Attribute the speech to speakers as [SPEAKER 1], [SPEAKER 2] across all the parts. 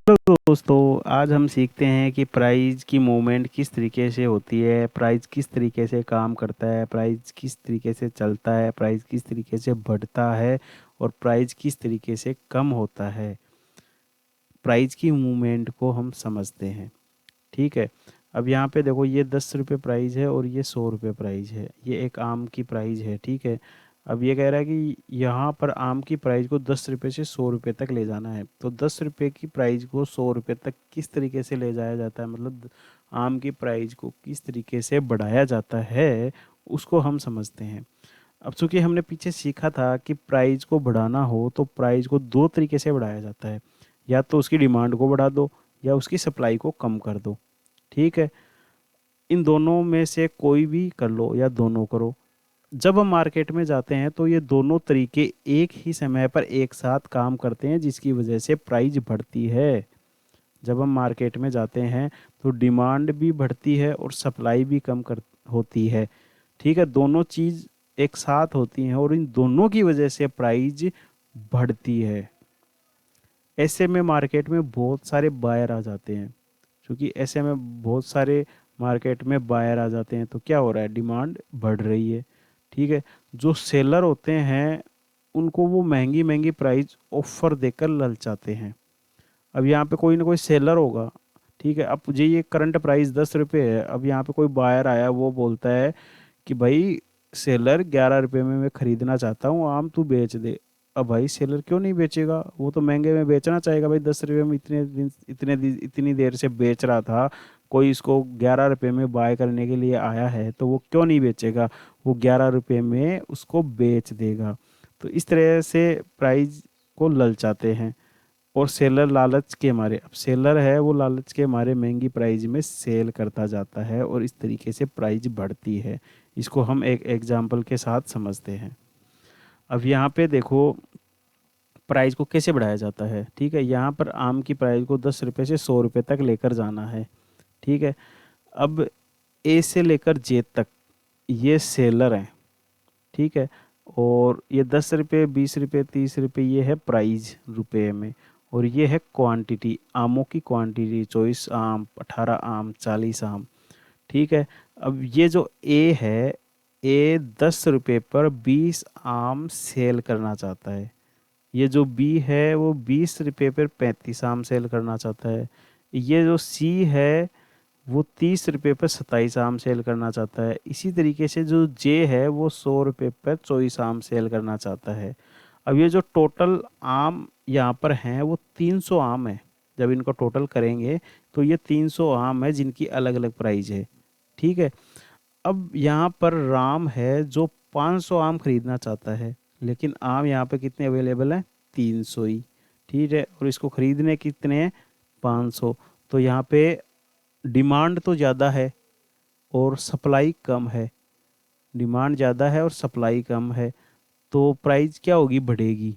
[SPEAKER 1] Hello दोस्तों, आज हम सीखते हैं कि प्राइस की मूवमेंट किस तरीके से होती है, प्राइस किस तरीके से काम करता है, प्राइस किस तरीके से चलता है, प्राइस किस तरीके से बढ़ता है और प्राइस किस तरीके से कम होता है। प्राइस की मूवमेंट को हम समझते हैं। ठीक है। अब यहाँ पे देखो, ये 10 रुपये प्राइस है और ये 100 रुपये प्राइस है। ये एक आम की प्राइस है। ठीक है। अब ये कह रहा है कि यहाँ पर आम की प्राइस को 10 रुपये से 100 रुपये तक ले जाना है। तो 10 रुपये की प्राइस को 100 रुपये तक किस तरीके से ले जाया जाता है, मतलब आम की प्राइस को किस तरीके से बढ़ाया जाता है, उसको हम समझते हैं। अब चूंकि हमने पीछे सीखा था कि प्राइस को बढ़ाना हो तो प्राइस को दो तरीके से बढ़ाया जाता है। या तो उसकी डिमांड को बढ़ा दो या उसकी सप्लाई को कम कर दो। ठीक है। इन दोनों में से कोई भी कर लो या दोनों करो। जब हम मार्केट में जाते हैं तो ये दोनों तरीके एक ही समय पर एक साथ काम करते हैं, जिसकी वजह से प्राइस बढ़ती है। जब हम मार्केट में जाते हैं तो डिमांड भी बढ़ती है और सप्लाई भी कम कर होती है। ठीक है। दोनों चीज़ एक साथ होती हैं और इन दोनों की वजह से प्राइस बढ़ती है। ऐसे में मार्केट में बहुत सारे बायर आ जाते हैं। क्योंकि ऐसे में बहुत सारे मार्केट में बायर आ जाते हैं तो क्या हो रहा है, डिमांड बढ़ रही है। ठीक है। जो सेलर होते हैं उनको वो महंगी महंगी प्राइस ऑफर देकर ललचाते हैं। अब यहाँ पे कोई ना कोई सेलर होगा। ठीक है। अब मुझे ये करंट प्राइस 10 रुपये है। अब यहाँ पे कोई बायर आया, वो बोलता है कि भाई सेलर 11 रुपये में मैं खरीदना चाहता हूँ, आम तू बेच दे। अब भाई सेलर क्यों नहीं बेचेगा, वो तो महंगे में बेचना चाहेगा। भाई 10 रुपये में इतनी देर से बेच रहा था, कोई इसको 11 रुपये में बाय करने के लिए आया है तो वो क्यों नहीं बेचेगा, वो 11 रुपये में उसको बेच देगा। तो इस तरह से प्राइस को ललचाते हैं। और सेलर लालच के मारे, अब सेलर है वो लालच के मारे महंगी प्राइस में सेल करता जाता है और इस तरीके से प्राइस बढ़ती है। इसको हम एक एग्जाम्पल के साथ समझते हैं। अब यहाँ पे देखो, प्राइस को कैसे बढ़ाया जाता है। ठीक है। यहाँ पर आम की प्राइस को 10 रुपये से 100 रुपये तक लेकर जाना है। ठीक है। अब ए से लेकर जे तक ये सेलर हैं। ठीक है। और ये 10 रुपये, 20 रुपये, 30 रुपये, ये है प्राइस रुपए में। और ये है क्वांटिटी, आमों की क्वांटिटी, 24 आम, 18 आम, 40 आम। ठीक है। अब ये जो ए है, ए 10 रुपये पर 20 आम सेल करना चाहता है। ये जो बी है वो 20 रुपये पर 35 आम सेल करना चाहता है। ये जो सी है वो 30 रुपये पर 27 आम सेल करना चाहता है। इसी तरीके से जो जे है वो 100 रुपये पर 24 आम सेल करना चाहता है। अब ये जो टोटल आम यहाँ पर हैं वो 300 आम है। जब इनको टोटल करेंगे तो ये 300 आम है जिनकी अलग अलग प्राइस है। ठीक है। अब यहाँ पर राम है जो 500 आम खरीदना चाहता है, लेकिन आम यहाँ पे कितने अवेलेबल हैं, 300 ही। ठीक है। और इसको खरीदने कितने हैं, 500। तो यहाँ पे डिमांड तो ज़्यादा है और सप्लाई कम है। डिमांड ज़्यादा है और सप्लाई कम है, तो प्राइस क्या होगी, बढ़ेगी।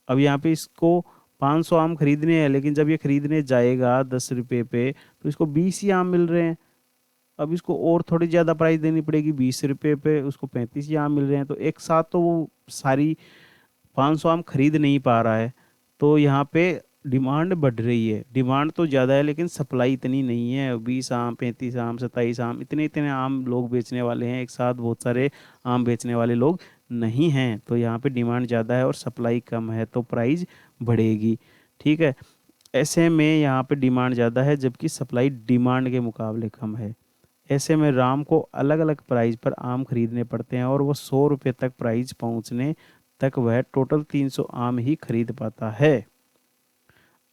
[SPEAKER 1] अब यहाँ पे इसको 500 आम खरीदने हैं, लेकिन जब ये खरीदने जाएगा 10 रुपये पे तो इसको 20 ही आम मिल रहे हैं। अब इसको और थोड़ी ज़्यादा प्राइस देनी पड़ेगी, 20 रुपये पे उसको 35 ही आम मिल रहे हैं। तो एक साथ तो वो सारी 500 आम खरीद नहीं पा रहा है। तो यहाँ पे डिमांड बढ़ रही है, डिमांड तो ज़्यादा है लेकिन सप्लाई इतनी नहीं है। 20 आम, 35 आम, 27 आम, इतने इतने आम लोग बेचने वाले हैं, एक साथ बहुत सारे आम बेचने वाले लोग नहीं हैं। तो यहाँ पे डिमांड ज़्यादा है और सप्लाई कम है, तो प्राइस बढ़ेगी। ठीक है। ऐसे में यहाँ पे डिमांड ज़्यादा है जबकि सप्लाई डिमांड के मुकाबले कम है। ऐसे में राम को अलग अलग प्राइस पर आम खरीदने पड़ते हैं और वो 100 रुपये तक प्राइस पहुँचने तक वह टोटल 300 आम ही खरीद पाता है।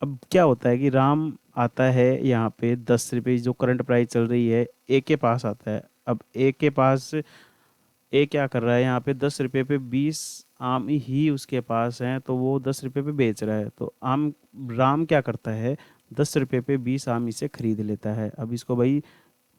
[SPEAKER 1] अब क्या होता है कि राम आता है यहाँ पे 10 रुपये, जो करंट प्राइस चल रही है, ए के पास आता है। अब ए के पास, ए क्या कर रहा है, यहाँ पे 10 रुपये पे 20 आम ही उसके पास हैं तो वो 10 रुपये पे बेच रहा है। तो आम राम क्या करता है, 10 रुपये पे 20 आम इसे खरीद लेता है। अब इसको भाई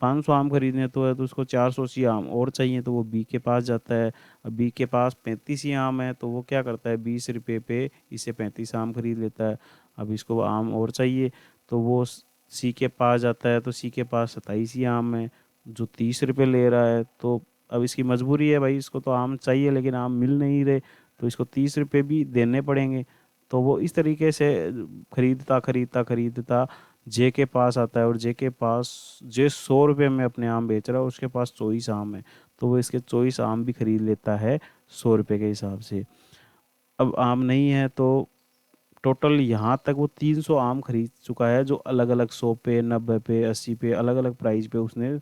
[SPEAKER 1] 500 आम खरीदने तो है तो उसको 480 आम और चाहिए, तो वो बी के पास जाता है। अब बी के पास 35 ही आम है तो वो क्या करता है, 20 रुपये पे इसे 35 आम खरीद लेता है। अब इसको आम और चाहिए तो वो सी के पास जाता है, तो सी के पास 27 ही आम है जो 30 रुपये ले रहा है। तो अब इसकी मजबूरी है भाई, इसको तो आम चाहिए लेकिन आम मिल नहीं रहे, तो इसको 30 रुपये भी देने पड़ेंगे। तो वो इस तरीके से खरीदता खरीदता खरीदता जे के पास आता है, और जे के पास, जे 100 रुपये में अपने आम बेच रहा है, उसके पास 24 आम है, तो वो इसके 24 आम भी खरीद लेता है 100 रुपये के हिसाब से। अब आम नहीं है तो टोटल यहाँ तक वो 300 आम खरीद चुका है, जो अलग अलग 100 पे, 90 पे, 80 पे, अलग अलग प्राइस पे उसने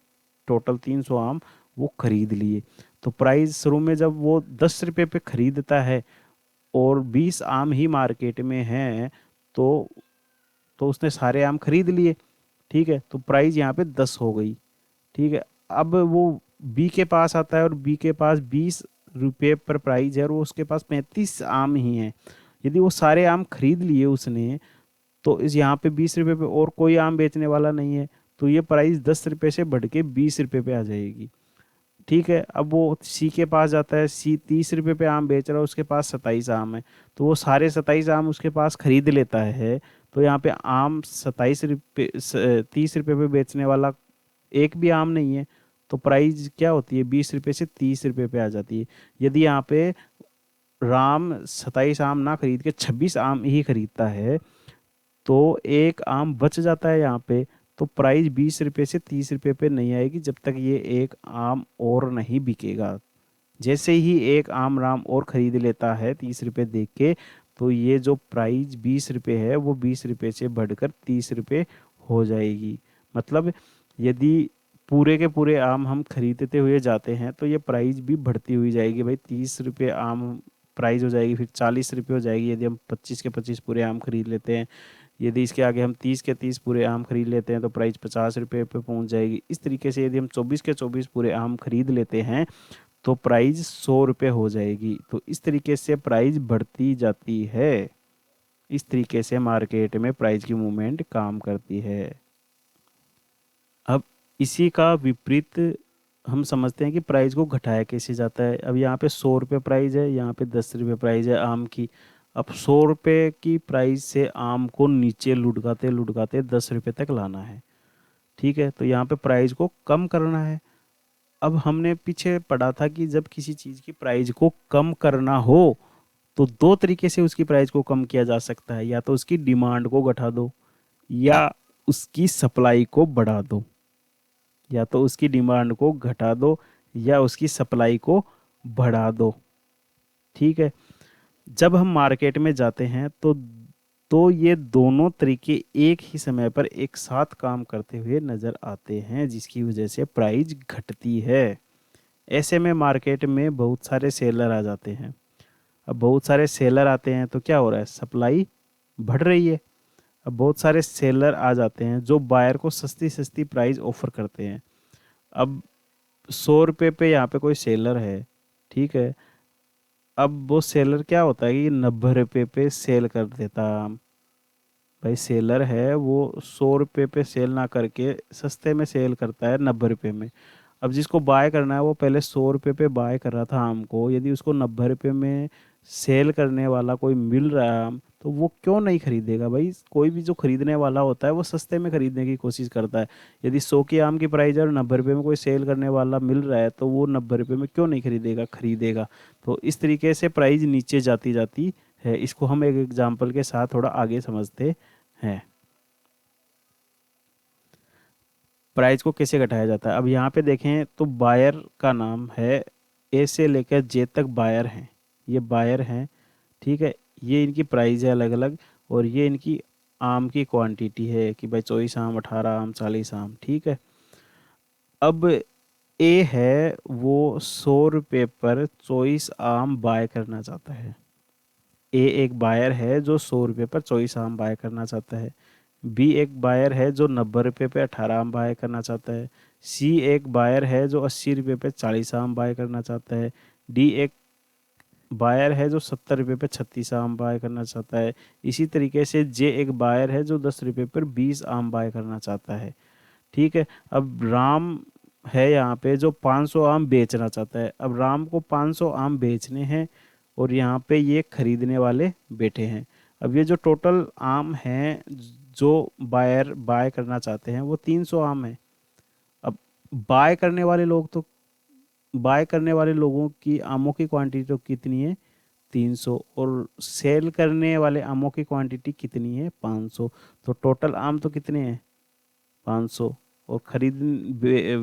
[SPEAKER 1] टोटल 300 आम वो खरीद लिए। तो प्राइस शुरू में जब वो 10 रुपये पे खरीदता है और 20 आम ही मार्केट में हैं, तो उसने सारे आम खरीद लिए। ठीक है, तो प्राइस यहाँ पे 10 हो गई। ठीक है, अब वो बी के पास आता है और बी के पास 20 रुपये पर प्राइस है और वो उसके पास 35 आम ही हैं। यदि वो सारे आम खरीद लिए उसने, तो इस यहाँ पे 20 रुपये पे और कोई आम बेचने वाला नहीं है, तो ये प्राइस 10 रुपये से बढ़ के 20 रुपये पे आ जाएगी। ठीक है, अब वो सी के पास जाता है, सी 30 रुपये पे आम बेच रहा है, उसके पास 27 आम है, तो वो सारे 27 आम उसके पास खरीद लेता है। तो यहाँ पे आम 27 रुपये 30 रुपये पे बेचने वाला एक भी आम नहीं है, तो प्राइस क्या होती है, 20 रुपये से 30 रुपये पे आ जाती है। यदि यहाँ पे राम 27 आम ना खरीद के 26 आम ही खरीदता है, तो एक आम बच जाता है यहाँ पे, तो प्राइस 20 रुपये से 30 रुपये पे नहीं आएगी जब तक ये एक आम और नहीं बिकेगा। जैसे ही एक आम राम और खरीद लेता है 30 रुपये दे के, तो ये जो प्राइस 20 रुपये है वो 20 रुपये से बढ़कर 30 रुपये हो जाएगी। मतलब यदि पूरे के पूरे आम हम खरीदते हुए जाते हैं तो ये प्राइस भी बढ़ती हुई जाएगी भाई। 30 रुपये आम प्राइस हो जाएगी, फिर 40 रुपये हो जाएगी यदि हम 25 के 25 पूरे आम खरीद लेते हैं। यदि इसके आगे हम 30 के 30 पूरे आम खरीद लेते हैं तो प्राइस 50 रुपये पे पहुंच जाएगी। इस तरीके से यदि हम 24 के 24 पूरे आम खरीद लेते हैं तो प्राइस 100 रुपये हो जाएगी। तो इस तरीके से प्राइस बढ़ती जाती है। इस तरीके से मार्केट में प्राइस की मूवमेंट काम करती है। अब इसी का विपरीत हम समझते हैं कि प्राइस को घटाया कैसे जाता है। अब यहाँ पे 100 रुपये प्राइस है, यहाँ पे 10 रुपये प्राइस है आम की। अब 100 रुपये की प्राइस से आम को नीचे लुढ़काते लुढ़काते 10 रुपये तक लाना है। ठीक है, तो यहाँ पे प्राइस को कम करना है। अब हमने पीछे पढ़ा था कि जब किसी चीज़ की प्राइस को कम करना हो तो दो तरीके से उसकी प्राइस को कम किया जा सकता है, या तो उसकी डिमांड को घटा दो या उसकी सप्लाई को बढ़ा दो। या तो उसकी डिमांड को घटा दो या उसकी सप्लाई को बढ़ा दो। ठीक है, जब हम मार्केट में जाते हैं तो ये दोनों तरीके एक ही समय पर एक साथ काम करते हुए नजर आते हैं, जिसकी वजह से प्राइस घटती है। ऐसे में मार्केट में बहुत सारे सेलर आ जाते हैं। अब बहुत सारे सेलर आते हैं तो क्या हो रहा है, सप्लाई बढ़ रही है। अब बहुत सारे सेलर आ जाते हैं जो बायर को सस्ती सस्ती प्राइस ऑफर करते हैं। अब 100 रुपये पे यहाँ पे कोई सेलर है। ठीक है, अब वो सेलर क्या होता है कि 90 रुपये पे सेल कर देता है आम। भाई सेलर है वो 100 रुपये पे सेल ना करके सस्ते में सेल करता है 90 रुपये में। अब जिसको बाय करना है वो पहले 100 रुपये पे बाय कर रहा था आम को, यदि उसको 90 रुपये में सेल करने वाला कोई मिल रहा है आम, तो वो क्यों नहीं खरीदेगा भाई। कोई भी जो खरीदने वाला होता है वो सस्ते में खरीदने की कोशिश करता है। यदि 100 की आम की प्राइस है और 90 रुपये में कोई सेल करने वाला मिल रहा है तो वो 90 रुपये में क्यों नहीं खरीदेगा, खरीदेगा। तो इस तरीके से प्राइस नीचे जाती जाती है। इसको हम एक एग्जाम्पल के साथ थोड़ा आगे समझते हैं, प्राइस को कैसे घटाया जाता है। अब यहाँ पे देखें तो बायर का नाम है, ए से लेकर जे तक बायर हैं, ये बायर हैं। ठीक है, ये इनकी प्राइस है अलग अलग, और ये इनकी आम की क्वांटिटी है कि भाई 24 आम, 18 आम, 40 आम। ठीक है, अब ए है वो 100 रुपये पर 24 आम बाय करना चाहता है। ए एक बायर है जो 100 रुपये पर 24 आम बाय करना चाहता है। बी एक बायर है जो 90 रुपये पे 18 आम बाय करना चाहता है। सी एक बायर है जो 80 रुपये पे 40 आम बाय करना चाहता है। डी एक बायर है जो 70 रुपये पे 36 आम बाय करना चाहता है। इसी तरीके से जे एक बायर है जो 10 रुपये पर 20 आम बाय करना चाहता है। ठीक है, अब राम है यहाँ पे जो 500 आम बेचना चाहता है। अब राम को 500 आम बेचने हैं और यहाँ पे ये खरीदने वाले बैठे हैं। अब ये जो टोटल आम हैं जो बायर बाय करना चाहते हैं वो 300 आम है। अब बाय करने वाले लोग तो बाय करने वाले लोगों की आमों की क्वांटिटी तो कितनी है, 300, और सेल करने वाले आमों की क्वांटिटी कितनी है? 500। तो टोटल आम तो कितने हैं? 500। और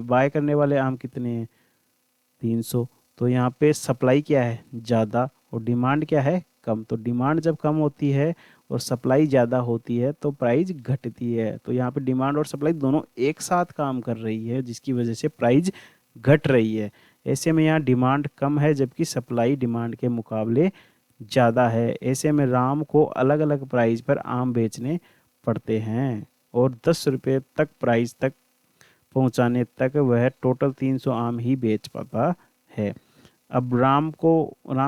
[SPEAKER 1] बाय करने वाले आम कितने हैं? 300। तो यहाँ पे सप्लाई क्या है? ज़्यादा, और डिमांड क्या है? कम। तो डिमांड जब कम होती है और सप्लाई ज़्यादा होती है तो प्राइस घटती है। तो यहाँ पे डिमांड और सप्लाई दोनों एक साथ काम कर रही है, जिसकी वजह से प्राइस घट रही है। ऐसे में यहाँ डिमांड कम है जबकि सप्लाई डिमांड के मुकाबले ज़्यादा है। ऐसे में राम को अलग अलग प्राइस पर आम बेचने पड़ते हैं, और 10 रुपये तक प्राइस तक पहुंचाने तक वह टोटल 300 आम ही बेच पाता है। अब राम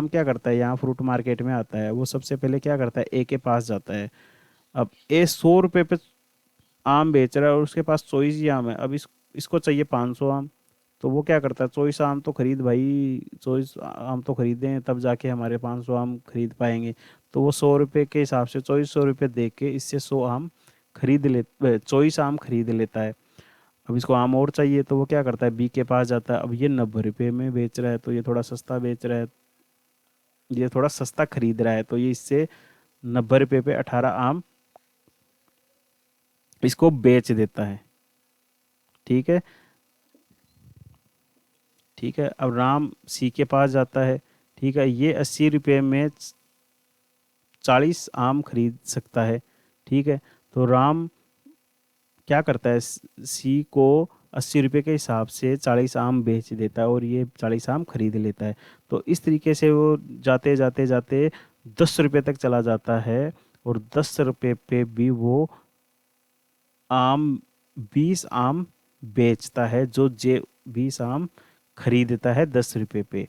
[SPEAKER 1] क्या करता है? यहाँ फ्रूट मार्केट में आता है, वो सबसे पहले क्या करता है? ए के पास जाता है। अब ए 100 रुपये पे आम बेच रहा है और उसके पास 24 ही आम है। अब इसको चाहिए 500 आम। तो वो क्या करता है? 24 आम तो खरीद भाई, 24 आम तो खरीदें तब जाके हमारे 500 आम खरीद पाएंगे। तो वो 100 रुपये के हिसाब से 2400 रुपये दे के इससे 100 आम खरीद ले 24 आम खरीद लेता है। अब इसको आम और चाहिए तो वो क्या करता है? बी के पास जाता है। अब ये 90 रुपये में बेच रहा है तो ये थोड़ा सस्ता बेच रहा है, ये थोड़ा सस्ता खरीद रहा है, तो ये इससे 90 रुपये पे 18 आम इसको बेच देता है। ठीक है। ठीक है। अब राम सी के पास जाता है। ठीक है, ये 80 रुपये में 40 आम खरीद सकता है। ठीक है। तो राम क्या करता है? सी को 80 रुपये के हिसाब से 40 आम बेच देता है और ये 40 आम खरीद लेता है। तो इस तरीके से वो जाते जाते जाते 10 रुपये तक चला जाता है, और 10 रुपये पे भी वो आम 20 आम बेचता है, जो 20 आम खरीदता है 10 रुपये पे।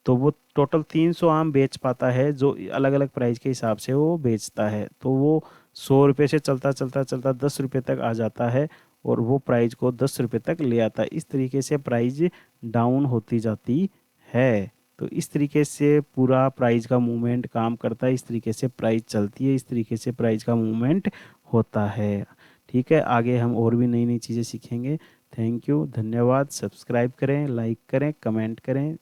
[SPEAKER 1] तो वो टोटल 300 आम बेच पाता है, जो अलग अलग प्राइस के हिसाब से वो बेचता है। तो वो 100 रुपये से चलता चलता चलता 10 रुपये तक आ जाता है, और वो प्राइस को 10 रुपये तक ले आता है। इस तरीके से प्राइस डाउन होती जाती है। तो इस तरीके से पूरा प्राइस का मूवमेंट काम करता है, इस तरीके से प्राइस चलती है, इस तरीके से प्राइस का मूवमेंट होता है। ठीक है, आगे हम और भी नई नई चीज़ें सीखेंगे। थैंक यू, धन्यवाद। सब्सक्राइब करें, लाइक करें, कमेंट करें।